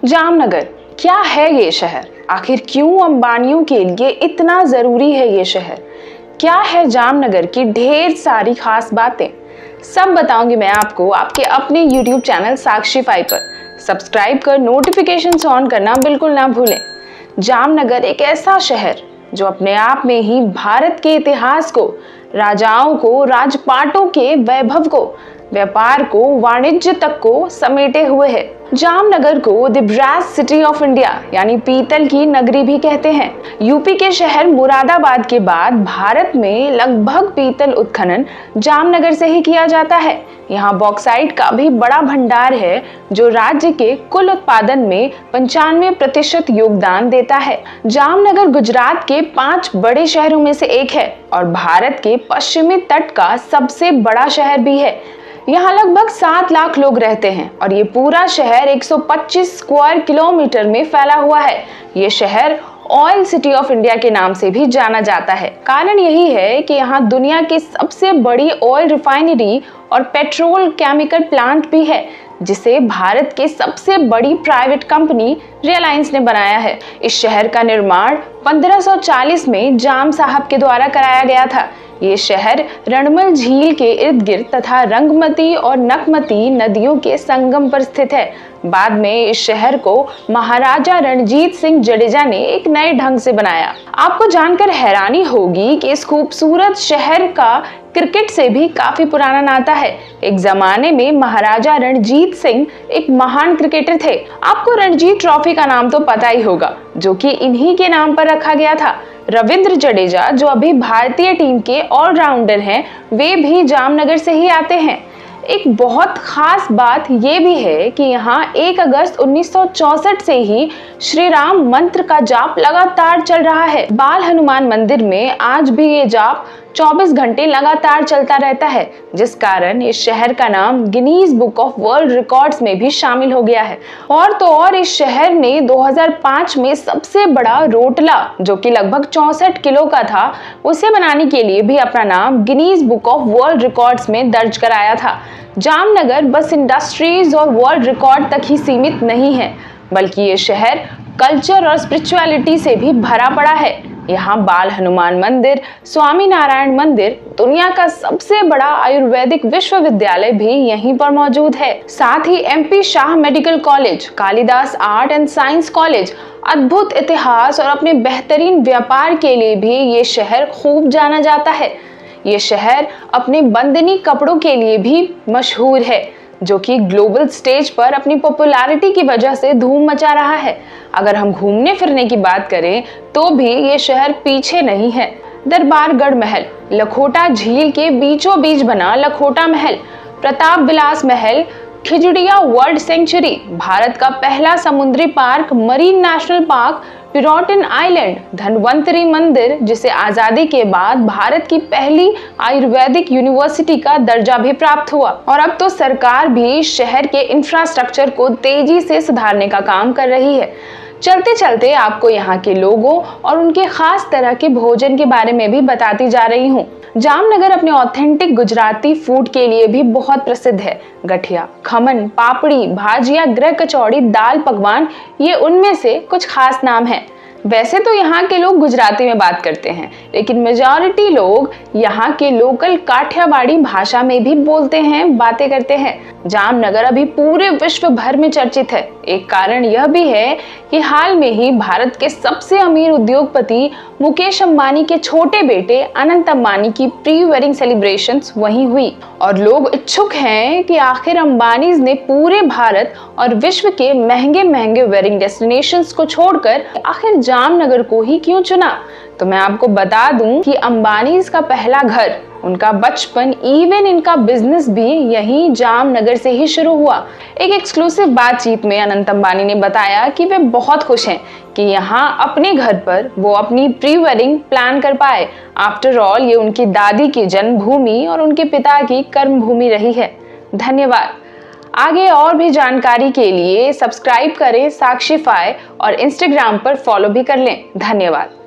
जामनगर क्या है ये शहर? आखिर क्यों अंबानियों के लिए इतना जरूरी है ये शहर? क्या है जामनगर की ढेर सारी खास बातें? सब बताऊंगी मैं आपको आपके अपने YouTube चैनल साक्षीफाई पर। सब्सक्राइब कर नोटिफिकेशंस ऑन करना बिल्कुल ना भूलें। जामनगर एक ऐसा शहर जो अपने आप में ही भारत के इतिहास को, राजाओं को, राजपाटों के वैभव को, व्यापार को, वाणिज्य तक को समेटे हुए है। जामनगर को the brass city of India यानी पीतल की नगरी भी कहते हैं। यूपी के शहर मुरादाबाद के बाद भारत में लगभग पीतल उत्खनन जामनगर से ही किया जाता है। यहाँ बॉक्साइट का भी बड़ा भंडार है जो राज्य के कुल उत्पादन में 95% योगदान देता है। जामनगर गुजरात के 5 बड़े शहरों में से एक है और भारत के पश्चिमी तट का सबसे बड़ा शहर भी है। यहाँ लगभग 7 लाख लोग रहते हैं और ये पूरा शहर 125 स्क्वायर किलोमीटर में फैला हुआ है। ये शहर ऑयल सिटी ऑफ इंडिया के नाम से भी जाना जाता है। कारण यही है कि यहाँ दुनिया की सबसे बड़ी ऑयल रिफाइनरी और पेट्रोल केमिकल प्लांट भी है, जिसे भारत के सबसे बड़ी प्राइवेट कंपनी रिलायंस ने बनाया है। इस शहर का निर्माण 1540 में जाम साहब के द्वारा कराया गया था। ये शहर रणमल झील के इर्द गिर्द तथा रंगमती और नकमती नदियों के संगम पर स्थित है। बाद में इस शहर को महाराजा रणजीत सिंह जडेजा ने एक नए ढंग से बनाया। आपको जानकर हैरानी होगी कि इस खूबसूरत शहर का क्रिकेट से भी काफी पुराना नाता है। एक जमाने में महाराजा रणजीत सिंह एक महान क्रिकेटर थे। आपको रणजीत ट्रॉफी का नाम तो पता ही होगा, जो कि इन्हीं के नाम पर रखा गया था। रविंद्र जडेजा जो अभी भारतीय टीम के ऑलराउंडर हैं, वे भी जामनगर से ही आते हैं। एक बहुत खास बात यह भी है कि यहाँ 1 अगस्त 1964 से ही श्री राम मंत्र का जाप लगातार चल रहा है। बाल हनुमान मंदिर में आज भी ये जाप 24 घंटे लगातार चलता रहता है, जिस कारण इस शहर का नाम Guinness book of world records में भी शामिल हो गया है। और तो और इस शहर ने 2005 में सबसे बड़ा रोटला, जो कि लगभग 64 किलो का था, उसे बनाने के लिए भी अपना नाम Guinness book of world records में दर्ज कराया था। जामनगर बस इंडस्ट्रीज और वर्ल्ड रिकॉर्ड तक ही सीमित नहीं है, बल्कि ये शहर कल्चर और स्पिरिचुअलिटी से भी भरा पड़ा है। यहाँ बाल हनुमान मंदिर, स्वामी नारायण मंदिर, दुनिया का सबसे बड़ा आयुर्वेदिक विश्वविद्यालय भी यहीं पर मौजूद है। साथ ही MP Shah medical college, Kalidas art and science college, अद्भुत इतिहास और अपने बेहतरीन व्यापार के लिए भी ये शहर खूब जाना जाता है। ये शहर अपने बंदनी कपड़ों के लिए भी मशहूर है, जो कि ग्लोबल स्टेज पर अपनी पॉपुलैरिटी की वजह से धूम मचा रहा है। अगर हम घूमने फिरने की बात करें तो भी ये शहर पीछे नहीं है। दरबारगढ़ महल, लखोटा झील के बीचों बीच बना लखोटा महल, प्रताप विलास महल, खिजड़िया वर्ल्ड सेंचुरी, भारत का पहला समुद्री park marine national park, Pirotan island, Dhanvantari मंदिर, जिसे आजादी के बाद भारत की पहली आयुर्वेदिक यूनिवर्सिटी का दर्जा भी प्राप्त हुआ। और अब तो सरकार भी शहर के इंफ्रास्ट्रक्चर को तेजी से सुधारने का काम कर रही है। चलते चलते आपको यहाँ के लोगों और उनके खास तरह के भोजन के बारे में भी बताती जा रही हूँ। जामनगर अपने ऑथेंटिक गुजराती फूड के लिए भी बहुत प्रसिद्ध है। गठिया, खमन, पापड़ी, भाजिया, ग्रह कचौड़ी, दाल पकवान, ये उनमें से कुछ खास नाम हैं। वैसे तो यहाँ के लोग गुजराती में बात करते हैं, लेकिन मेजॉरिटी लोग यहाँ के लोकल काठियावाड़ी भाषा में भी बोलते हैं, बातें करते हैं। जामनगर अभी पूरे विश्व भर में चर्चित है। एक कारण यह भी है कि हाल में ही भारत के सबसे अमीर उद्योगपति मुकेश अंबानी के छोटे बेटे अनंत अंबानी की प्री वेडिंग सेलिब्रेशंस वहीं हुई और लोग इच्छुक हैं कि आखिर अंबानीज ने पूरे भारत और विश्व के महंगे महंगे वेडिंग डेस्टिनेशंस को छोड़कर आखिर जामनगर को ही क्यों चुना। तो मैं आपको बता दूं कि अंबानीज का पहला घर, उनका बचपन, इवन इनका बिजनेस भी यहीं जामनगर से ही शुरू हुआ। एक एक्सक्लूसिव बातचीत में अनंत अंबानी ने बताया कि वे बहुत खुश हैं कि यहाँ अपने घर पर वो अपनी प्री वेडिंग प्लान कर पाए। आफ्टर ऑल ये उनकी दादी की जन्मभूमि और उनके पिता की कर्मभूमि रही है। धन्यवाद। आगे और भी जानकारी के लिए सब्सक्राइब करें साक्षीफाई और इंस्टाग्राम पर फॉलो भी कर लें। धन्यवाद।